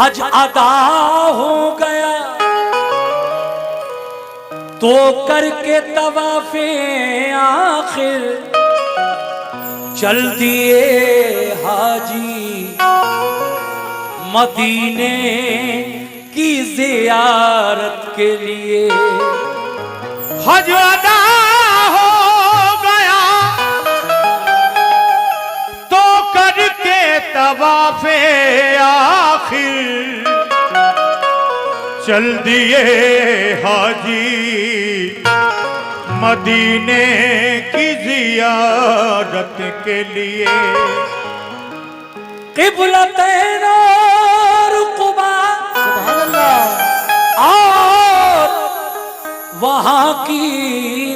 हज अदा हो गया तो करके तवाफे आखिर चल दिए हाजी मदीने की जियारत के लिए। हज अदा हो गया तो करके तवाफे आखिर चल दिए हाजी मदीने की जियारत के लिए। क़िबलतैन और कुबा और वहाँ की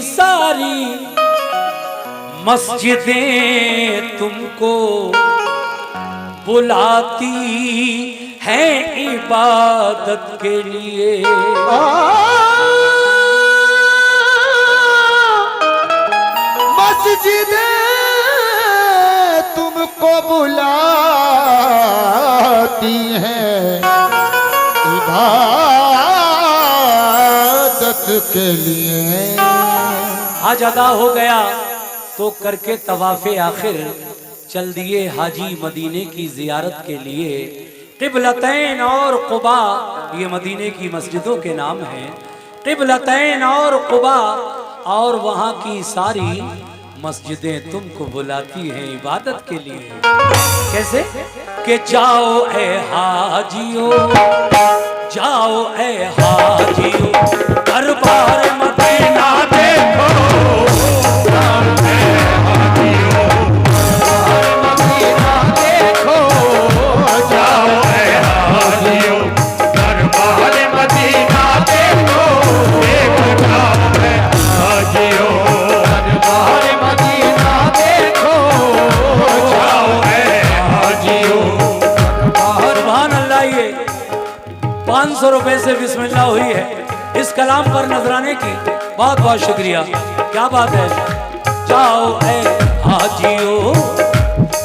सारी मस्जिदें तुमको बुलाती हैं इबादत के लिए। मस्जिदें तुमको बुलाती हैं इबादत के लिए। हज अदा हो गया तो करके तवाफे आखिर चल दिए हाजी मदीने की जियारत के लिए। क़िबलतैन और कुबा ये मदीने की मस्जिदों के नाम हैं। क़िबलतैन और कुबा और वहाँ की सारी मस्जिदें तुमको बुलाती हैं इबादत के लिए। कैसे कि जाओ ए हाजियो जाओ ए हाजियो दरबार मदीना देखो। ₹500 से बिस्मिल्लाह हुई है इस कलाम पर नजराने की। बहुत बहुत शुक्रिया। क्या बात है। जाओ ए हाजियो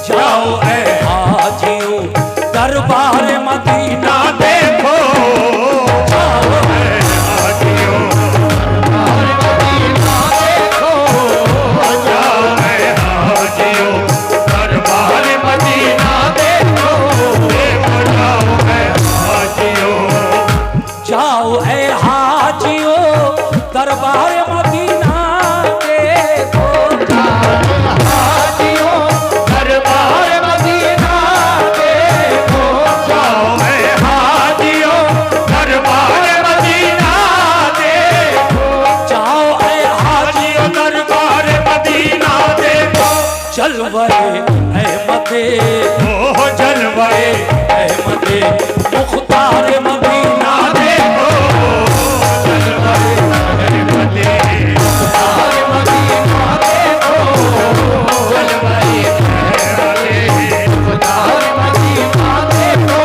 जाओ ए हाजियो दरबार मदीना देखो। जाओ ए हाजियो दरबार मदीना देखो। जाओ ए हाजियो दरबार मदीना देखो। जाओ ए हाजियो दरबार मदीना देखो। हाजियो दरबार मदीना देखो। जाओ ए हाजियो दरबार मदीना देखो। जाओ ए हाजियो दरबार मदीना देखो। जलवे अहमदे ओ जलवे अहमदे मुख्तार मदीना देखो। जलवे अहमदे मुख्तार मदीना देखो। जलवे अहमदे मुख्तार मदीना देखो।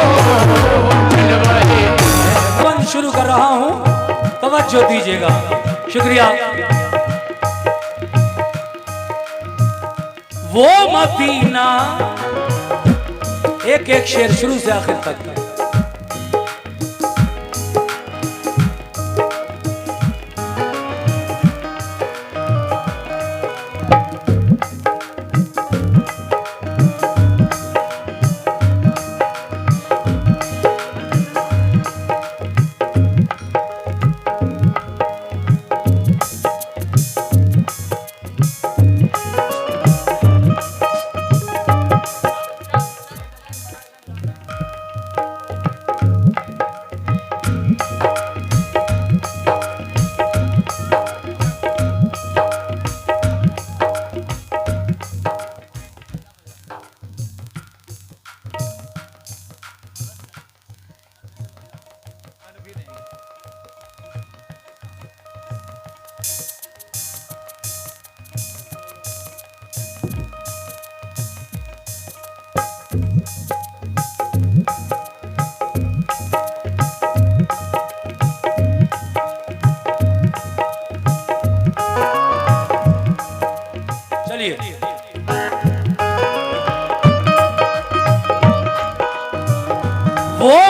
जलवे बंद शुरू कर रहा हूँ तवज्जो दीजिएगा। शुक्रिया। वो मदीना एक एक शेर शुरू से आखिर तक।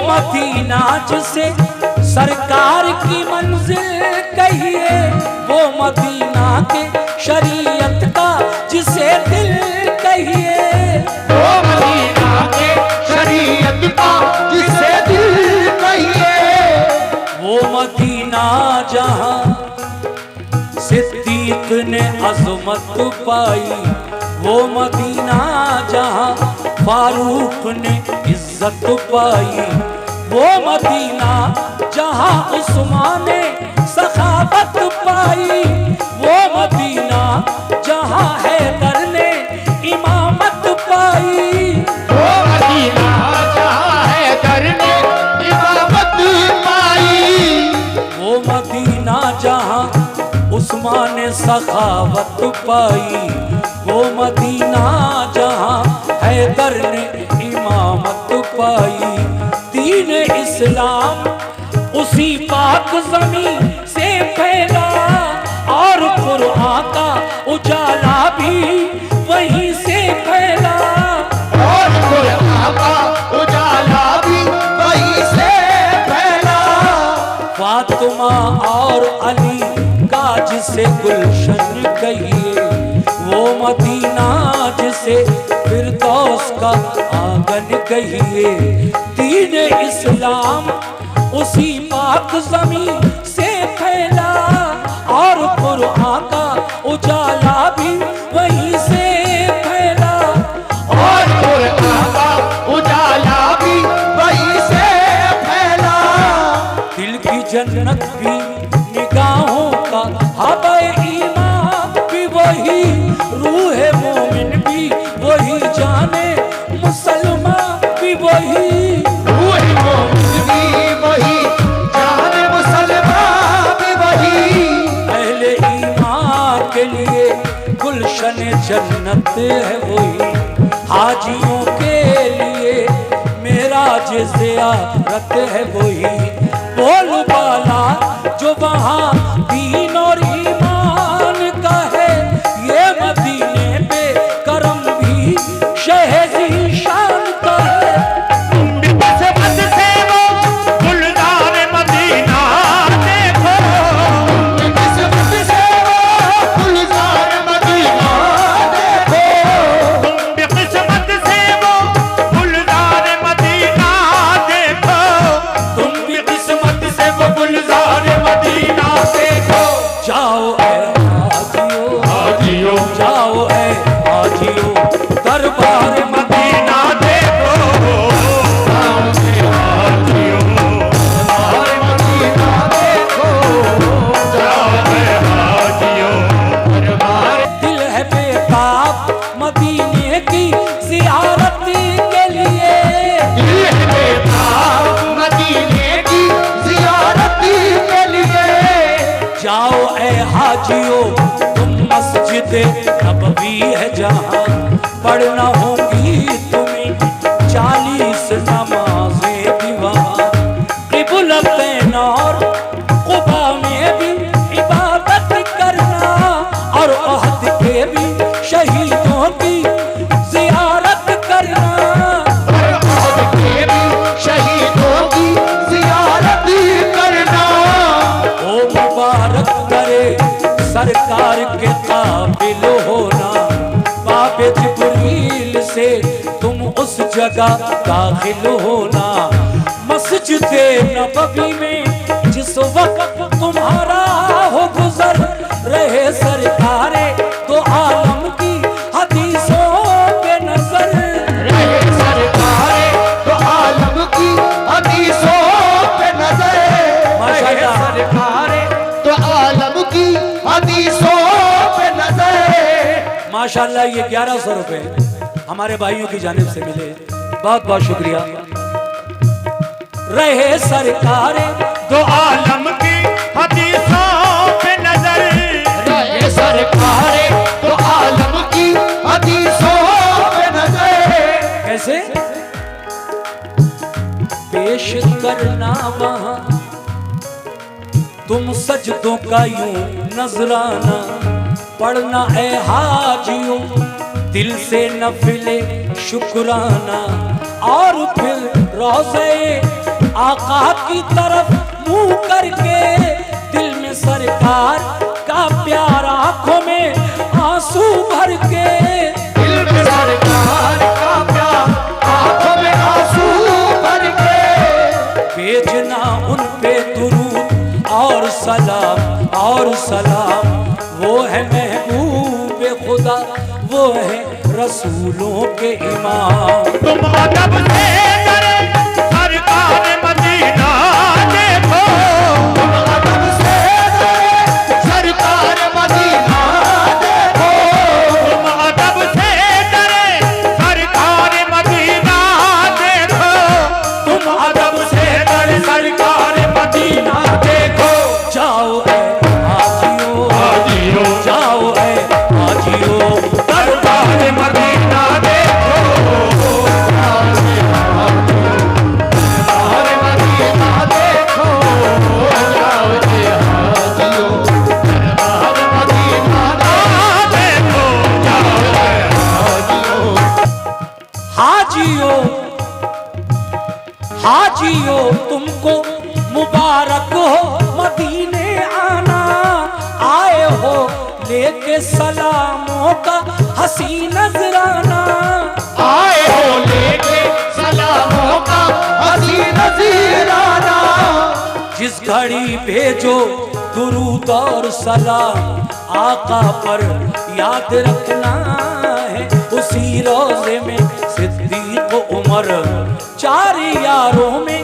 मदीना जिसे सरकार की मंजिल कहिए, वो मदीना के शरीयत का जिसे दिल कहिए, वो मदीना के शरीयत का जिसे दिल कहिए, वो मदीना जहां सिद्दीक ने अजमत पाई, वो मदीना जहां फारूक ने इज्जत पाई, वो मदीना जहां उस्मान ने सखावत पाई, वो मदीना जहां हैदर ने इमामत पाई, वो मदीना जहां हैदर ने इमामत पाई, वो मदीना जहां उस्मान ने सखावत पाई, वो मदीना जहां हैदर ने इमामत पाई। दीन इस्लाम उसी पाक ज़मीन से फैला और कुरान का उजाला भी वहीं से फैला, और कुरान का उजाला भी वहीं से फैला। फातिमा और अली का जिसे गुलशन कहिए, वो मदीना जिसे फिरदौस का आंगन कहिए। दीन इस्लाम उसी पाक ज़मीन से फैला और कुरान का उजाला भी वहीं से फैला, और कुरान का उजाला भी वहीं से फैला। दिल की जन्नत भी निगाहों का हवा ईमान भी वही, रूह मोमिन भी वही, जाने मुसलमान भी वही, रूह मोमिन भी वही, जाने मुसलमान भी वही। अहले ईमान के लिए गुलशन जन्नत है वही, हाजियों के लिए मेराज ज़ियारत है वही। बोल बाला जो वहाँ दीन और ईमान का है, ये मदीने पे करम भी शहज़ी शान का है। किस्मत से वो गुलजार मदीना देखो, किस्मत से वो गुलजार मदीना देखो, तुम भी किस्मत से वो गुलजार मदीना देखो, तुम भी किस्मत से वो गुलजार मदीना देखो। जाओ ऐ हाजियो, हाजियो जाओ ऐ हाजियो, दरबार मदीना देखो, हाजियो और मदीना देखो, जाओ है हाजियो। दरबार दिल है बेताब मदीने की ज़ियारत के लिए, मदीने की ज़ियारत के लिए। जाओ ऐ हाजियो तुम मस्जिद नबवी है जहाँ, पढ़ना होगी तुम्हें 40 नमाज़ें भी वहाँ। क़िबलतैन और क़ुबा में भी इबादत करना, और अहद के भी शहीदों की ज़ियारत करना। के भी शहीदों की ज़ियारत करना। ओ मुबारक करे सरकार के काबिल होना, बाबे जिब्रील से तुम उस जगह दाखिल होना। मस्जिद नबवी में जिस वक्त तुम्हारा हो गुजर, रहे सरकारे तो आलम की हदीसों पे नजर, रहे सरकारे तो आलम की हदीसों पे नजर, रहे सरकारे तो आलम की हदीसों पे नजर। माशाल्लाह ये 1100 रुपए हमारे भाइयों की जानिब से मिले, बहुत बहुत शुक्रिया। रहे सरकारे दो आलम की हदीसों पे नजर, रहे सरकारे तो आलम की हदीसों पे नजर। कैसे पेश करना वहां तुम सजदों का यूं नजराना, पढ़ना ए हाजियों दिल से नफिले शुक्राना, और फिर रोज़े आका की तरफ मुंह करके, दिल में सरकार का प्यार, आंखों में आंसू भर के, दिल में सरकार का प्यार, आंखों में आंसू भर के, भेजना उन पे दुरूद और सलाम, वो है महबूब खुदा, वो है रसूलों के इमाम। तुम अदब से डरे सरकार मदीना देखो, तुम अदब से डरे सरकार मदीना देखो, तुम अदब से डरे सरकार मदीना देखो, तुम अदब से डरे सरकार मदीना देखो। जाओ ऐ हाजियो, हाजियो, जाओ ऐ हाजियो, सरकार मदीना देखो, सरकार मदीना देखो, जाओ जे हाजियो, सरकार मदीना देखो, जाओ हाजियो, हाजियो तुमको मुबारक हो मदीने आना, आए हो लेके सलामों का हसी नजराना, आए हो लेके सलामों का हसी नजीराना, जिस घड़ी भेजो दुरूद और सलाम, आका पर याद रखना है, उसी रोजे में सिद्दीक उमर, चार यारों में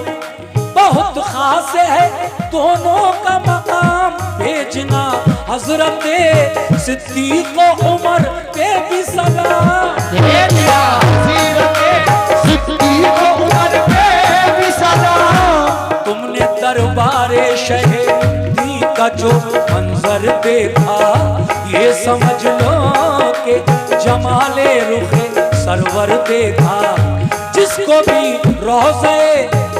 बहुत खास है दोनों का मकाम, भेजना हजरत सिद्दीक उमर पे भी सलाम। भेजा सीरते सिद्दीक उमर पे भी सलाम, तुमने दरबारे शहीदी का जो मंजर देखा, ये समझ लो कि जमाले रुखे सरवर देखा, जिसको भी रोज़े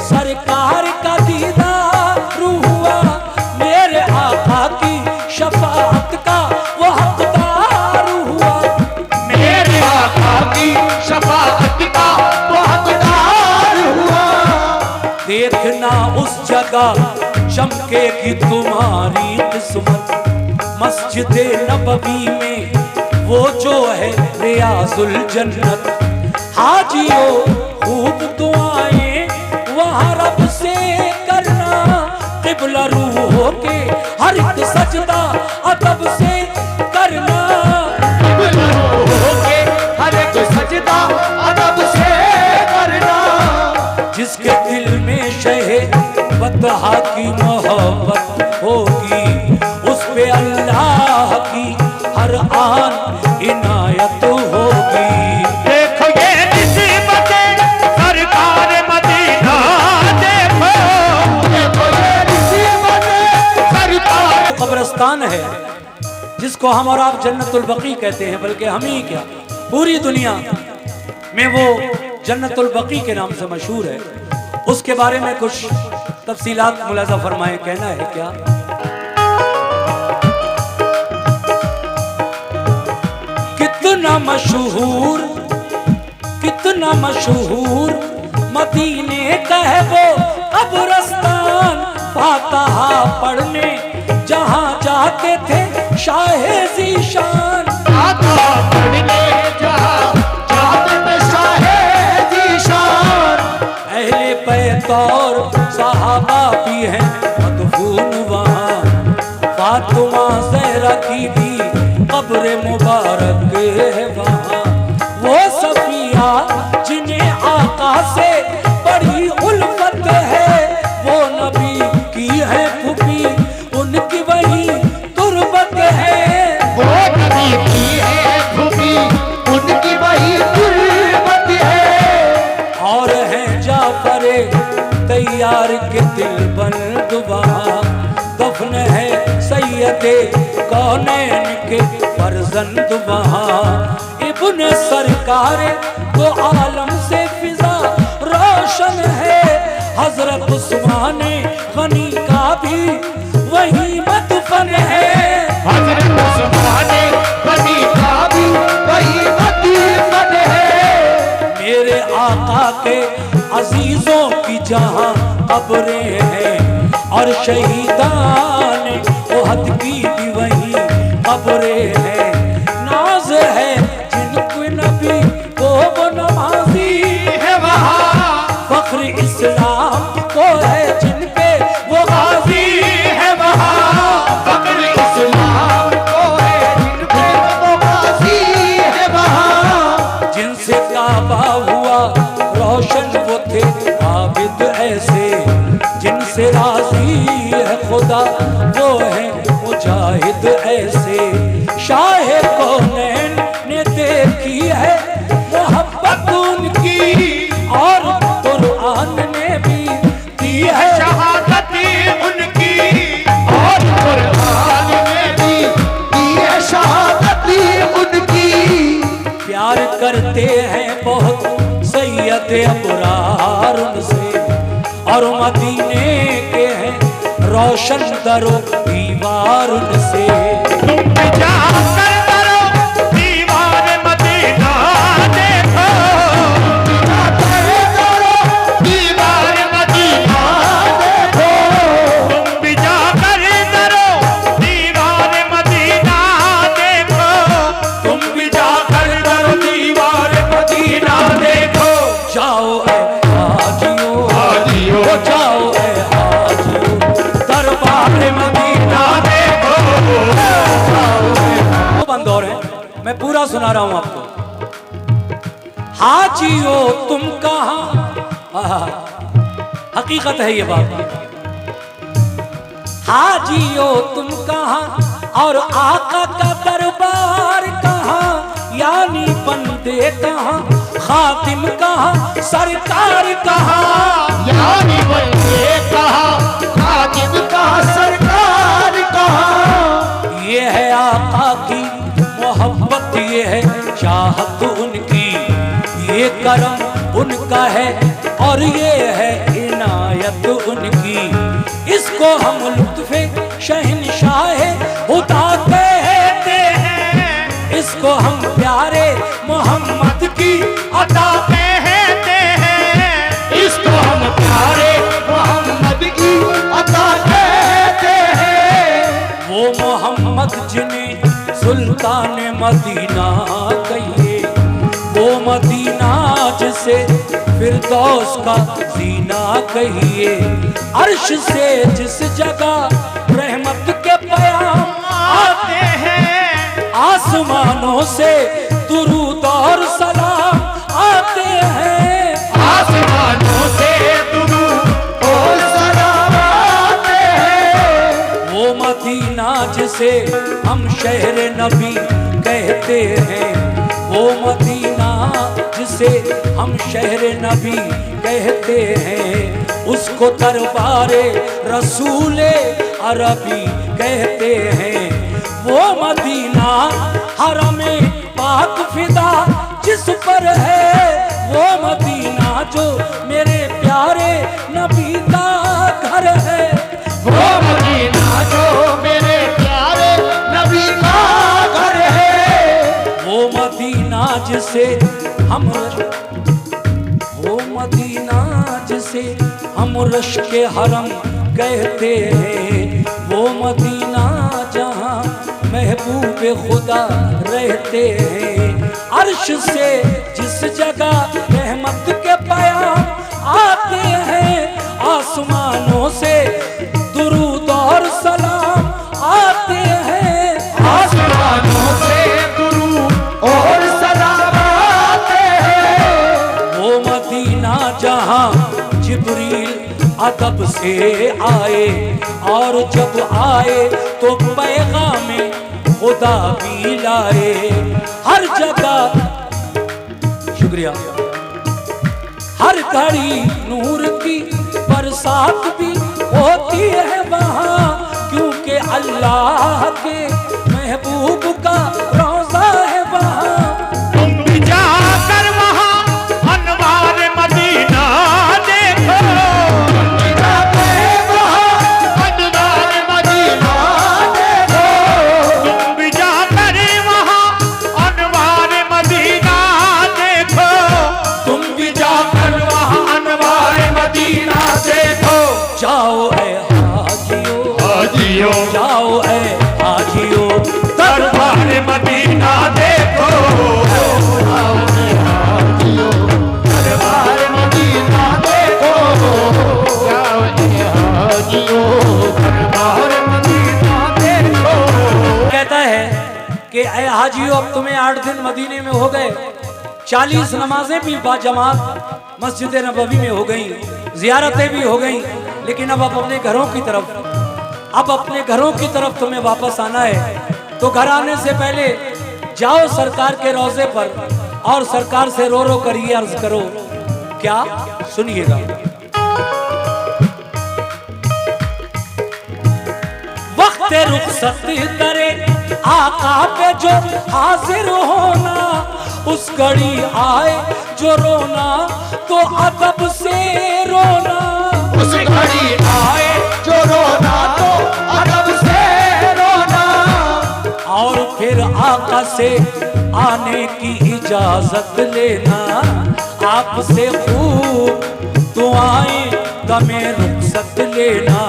सरकार का दीदार हुआ, मेरे आका की शफाअत का वो हकदार हुआ, मेरे आका की शफाअत का वो हकदार हुआ, देखना उस जगह चमकेगी तुम्हारी किस्मत, मस्जिद नबवी में वो जो है रियाजुल जन्नत, हाजियो खूब दुआएं वहाँ रब से करना, क़िबला रूह होके हर एक सजदा अदब से करना, होके हर एक सजदा अदब से करना, जिसके दिल में शहे बतहा की मोहब्बत होगी, उस पे अल्लाह की हर आन इनायत होगी। देखो ये निस्बतें सरकार मदीना देखो, देखो ये निस्बतें सरकार, कब्रिस्तान है जिसको हम और आप जन्नतुल बकी कहते हैं, बल्कि हम ही क्या पूरी दुनिया में वो जन्नतुल बकी के नाम से मशहूर है। उसके बारे में कुछ तफसीलात मुलाजा फरमाए, कहना है क्या? कितना मशहूर मदीने का है वो कब्रिस्तान, फातिहा पढ़ने जहाँ जाते थे शाहे ज़ीशान, आता पढ़ने जहाँ जाते थे शाहे ज़ीशान, अहले बैत और सहाबा भी हैं मदफून वहाँ, फातिमा ज़हरा की भी कब्र मुबारक है वहाँ, वो सफिया जिन्हें आका से बड़ी उल्फत है, वो नबी की है फूफी उनकी वही तुरबत है, वो नबी की है फूफी उनकी वही तुरबत है, और हैं जाफर तैयार के दिल बंद वहाँ, दफन है सैयदे कौनैन के फर्जंद वहाँ, इब्न सरकार तो आलम से फिजा रोशन है, हजरत उस्मान गनी का भी वही मदफन है, हजरत उस्मान गनी का भी वही मदफन है, मेरे आका के अजीजों की जहाँ कब्रें हैं और शहीदान ओहद की भी वही कब्रें हैं। नाज है जिनको नबी को वो नमाजी है वहाँ, फख्र इस्लाम को है जिन पे वो गाजी है वहाँ, फख्र इस्लाम को है जिन पे वो गाजी है वहाँ। जिनसे काबा हुआ रोशन वो थे आबिद ऐसे, जिनसे राजी है खुदा वो है मुजाहिद ऐसे। शाह कौनैन ने देखी है मोहब्बत उनकी और कुरान ने भी दी है शहादत उनकी, और कुरान में भी दी है शहादत उनकी। प्यार करते हैं बहुत सैयद अबरार उनसे, और मदीने के हैं रोशन दरो दीवार उनसे। तुम भी जाकर करो दीवार मदीना देखो, दीवार मदीना देखो, तुम भी जाकर करो दीवार मदीना देखो, तुम भी जाकर करो दीवार मदीना देखो। जाओ ऐ हाजियो हाजियो, जाओ ऐ हाजियो दरबार मदीना देखो वो बंद और है, मैं पूरा सुना रहा हूं आपको। हाजियो तुम कहां, हकीकत है ये बात। हाजियो तुम कहां और आका का दरबार कहां, यानी बंदे कहां खातिम कहां सरकार कहां। यानी बंदे कहा खातिम का सरकार कहा। ये है आका की मोहब्बत, ये है चाहत उनकी, ये करम उनका है और ये है इनायत उनकी। इसको हम लुत्फ़े शहनशाह खुदा कहते हैं, इसको हम प्यारे मोहम्मद की अता कहते हैं। इसको हम प्यारे मोहम्मद की अता कहते हैं। वो मोहम्मद जिन्हें सुल्तान मदीना कहिए, वो मदीना जिसे फिरदौस का जीना कहिए। अर्श से जिस जगह रहमत के प्याम आते हैं, आसमानों से दुरूद और सलाम आते हैं। आसमानों से दुरूद और सलाम आते हैं। वो मदीना जिसे हम शहर नबी कहते हैं, वो मदीना जिसे हम शहर नबी कहते हैं, उसको दरबारे रसूले अरबी कहते हैं। वो मदीना हरमे पाक फिदा जिस पर है, वो मदीना जो मेरे प्यारे नबी का घर है। वो मदीना जो मेरे प्यारे नबी का घर है। वो मदीना जिसे हम वो मदीना जिसे हम रश के हरम कहते हैं, वो मदीना जहाँ महबूब खुदा रहते हैं। अर्श से जिस जगह रहमत के प्याम आते हैं, आसमानों से दुरूद और सलाम आते हैं। आसमानों से दुरूद और सलाम आते हैं। वो मदीना जहाँ जिब्रील अदब से आए, और जब आए तो पैगामे खुदा भी लाए। हर जगह शुक्रिया, हर घड़ी नूर की बरसात भी होती है वहाँ, क्योंकि अल्लाह के महबूब का रोज़ा है वहाँ। तुम भी जाकर वहाँ अनवार मदीना देखो, अनवार मदीना देखो। तुम भी जाकर वहाँ अनवार मदीना देखो, तुम भी जाकर वहाँ अनवार मदीना देखो। जाओ ऐ हाजियो हाजियो जाओ ऐ हाजियो दरबार मदीना देखो दरबार मदीना देखो जाओ ए हाजियो दरबार मदीना देखो। कहता है कि ऐ हाजियो अब तुम्हें 8 दिन मदीने में हो गए, 40 नमाजें भी बाजमात मस्जिद नबवी में हो गई, जियारतें भी हो गई, लेकिन अब अपने घरों की तरफ, अब अपने घरों की तरफ तुम्हें वापस आना है। तो घर आने से पहले जाओ सरकार के रोजे पर और सरकार से रो रो कर ये अर्ज करो, क्या? सुनिएगा। वक्त रुखसत करे आका पे जो हाजिर होना, उस घड़ी आए जो रोना तो अदब से रोना, उस घड़ी आए जो रोना तो अदब से रोना, और फिर आका से आने की इजाजत लेना, आपसे खूब दुआएं गमे रुखसत लेना,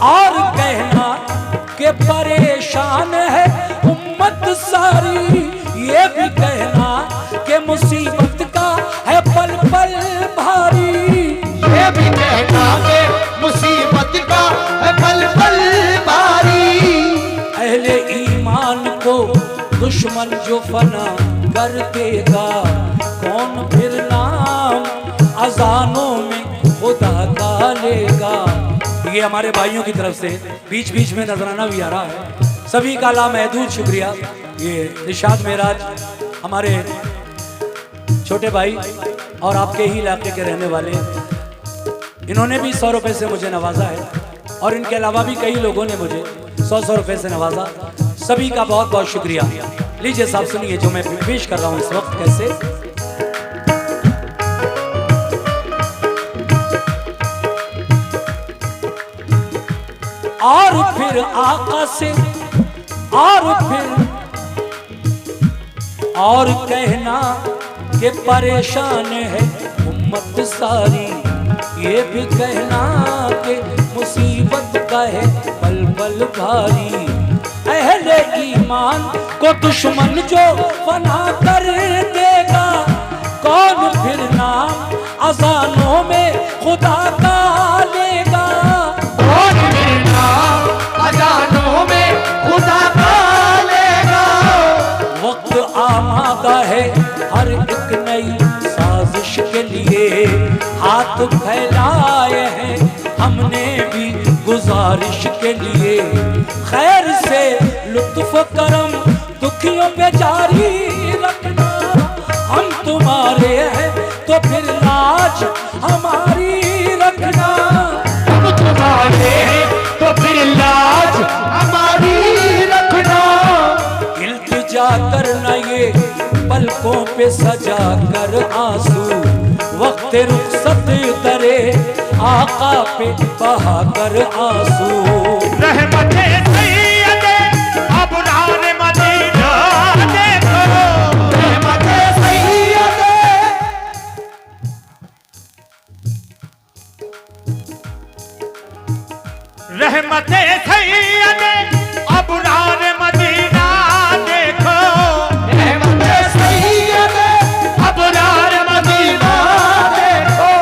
और कहना कि परेशान है उम्मत सारी, ये भी कहना कि मुसीबत का है पल पल भारी, ये भी कहना कि मुसीबत का है पल पल भारी। अहले ईमान को दुश्मन जो फना कर देगा, कौन फिर नाम अजानों में खुदा का लेगा। ये हमारे भाइयों की तरफ से बीच बीच में नजराना भी आ रहा है, सभी का लामहदूद शुक्रिया। ये निशाद मेराज हमारे छोटे भाई और आपके ही इलाके के रहने वाले, इन्होंने भी 100 रुपए से मुझे नवाजा है, और इनके अलावा भी कई लोगों ने मुझे 100 रुपए से नवाजा। सभी का बहुत बहुत शुक्रिया। लीजिए साहब सुनिए जो मैं पेश कर रहा हूँ इस वक्त कैसे। और फिर आका से और कहना कि परेशान है उम्मत सारी, ये भी कहना कि मुसीबत का है पल पल भारी। अहले ईमान को दुश्मन जो फना कर देगा, कौन फिर नाम अजानों में खुदा का लेगा, कौन फिर नाम अजानों में खुदा का लेगा। वक्त आमादा है हर एक नई साजिश के लिए, हाथ फैलाए हैं हमने भी गुजारिश के लिए, खैर से लुत्फ करम दुखियों पे जारी रखना, हम तुम्हारे हैं तो फिर लाज हमारी रखना, हम तुम्हारे तो फिर लाज हमारी रखना। इल्तिजा करना ये पलकों पे सजा कर आंसू, वक्त रुखसत करे आका पे बहा कर आंसू। रहमते सैयदे अबरार मदीना देखो, रहमते सैयदे रहमते सैयदे अबरार मदीना देखो, रहमते सैयदे अबरार मदीना देखो,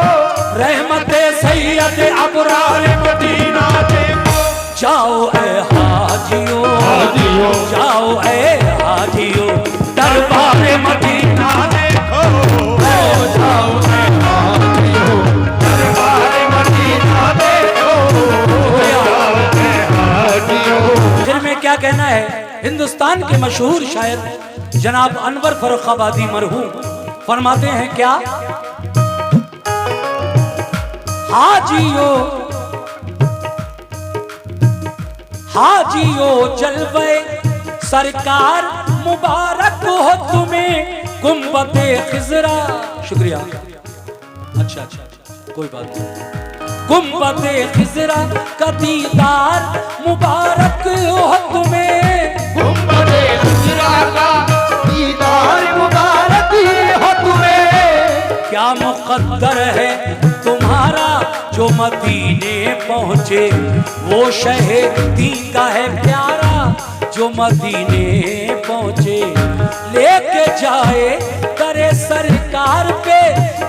रहमते सैयद अबरार मदीना देखो, जाओ ऐ हाजियो हाजियो, जाओ ऐ हाजियो दरबार मदीना देखो जाओ ऐ हाजियो दरबार मदीना देखो, जाओ ऐ हाजियो। फिर में क्या कहना है, हिंदुस्तान के मशहूर शायर जनाब अनवर फर्रुखाबादी मरहूम फरमाते हैं क्या, हाजियो हाजियो जलवे सरकार मुबारक हो तुम्हें गुंबदे खिजरा। शुक्रिया, अच्छा कोई बात नहीं। गुंबदे खिजरा का दीदार मुबारक हो तुम्हें, गुंबदे खिजरा का दीदार मुबारक हो तुम्हें। क्या मुकद्दर है तुम्हारा जो मदीने पहुँचे वो शहीदी का है प्यारा, जो मदीने पहुँचे लेके जाए करे सरकार पे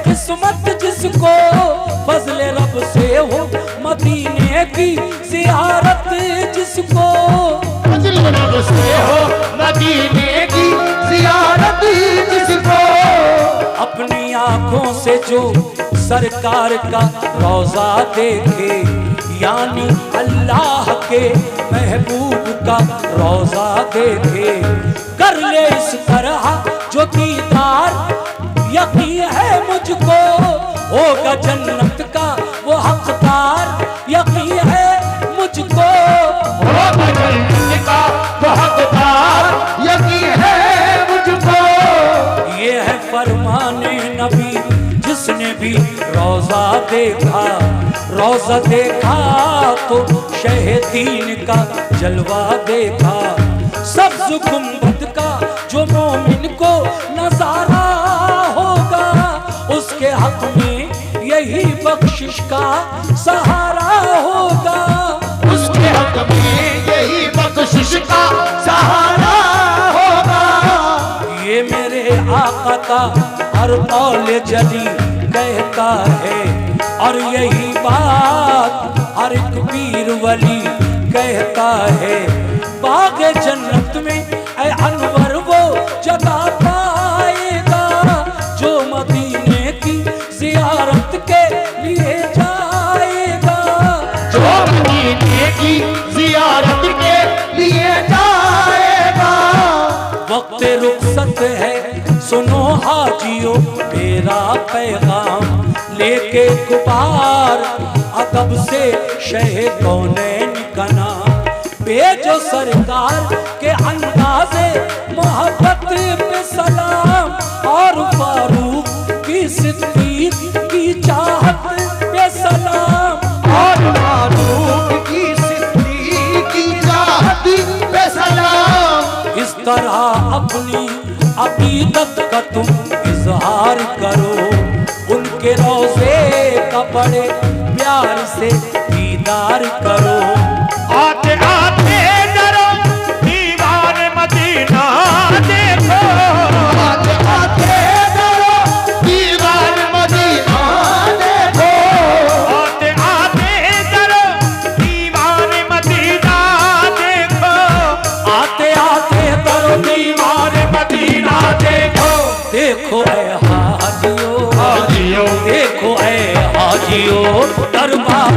किस्मत जिसको, फजले रब से हो मदीने की ज़ियारत जिसको, फजले रब से हो मदीने की ज़ियारत जिसको, अपनी आंखों से जो सरकार का रोजा देखे, यानी अल्लाह के महबूब का रोजा देखे, कर ले इस तरह जो दीदार, यकीन है मुझको होगा जन्नत का वो हकदार, यकीन है मुझको होगा जन्नत का वो हकदार, यकीन है मुझको। ये है फरमाने नबी जिसने भी रोजा देखा, रोजा देखा तो शहीदीन का जलवा देखा, सब्ज़ गुंबद का जो मोमिन को नजारा होगा, उसके हक में यही बख्शिश का सहारा होगा, उसके हक में यही बख्शिश का सहारा होगा। ये मेरे आका का हर कौल जली कहता है, और यही बात हर एक पीर वली कहता है, बाग़े जन्नत में ऐ अनवर वो जगह पाएगा जो मदीने की ज़ियारत के लिए जाएगा, जो मदीने की ज़ियारत के लिए जाएगा। वक्त रुखसत है सुनो हाजियो मेरा पैगाम, लेके गुबार अदब से शहे कौनैन का नाम, भेजो सरकार के अंदाज़े मोहब्बत पे सलाम, और फारूक की सिद्दीक की चाहत पे सलाम, और फारूक की सिद्दीक की चाहत पे सलाम। इस तरह अपनी अकीदत का तुम इजहार करो, उनके रोज़े का बड़े प्यार से दीदार करो, आते आते डरो दीवार मदीना देखो, आते आते डरो दीवार मदीना देखो, आते आते डरो दीवार मदीना देखो, आते आते करो दीवार मदीना देखो, देखो ऐ हाजियो, हाजियो देखो ऐ हाजियो दरबार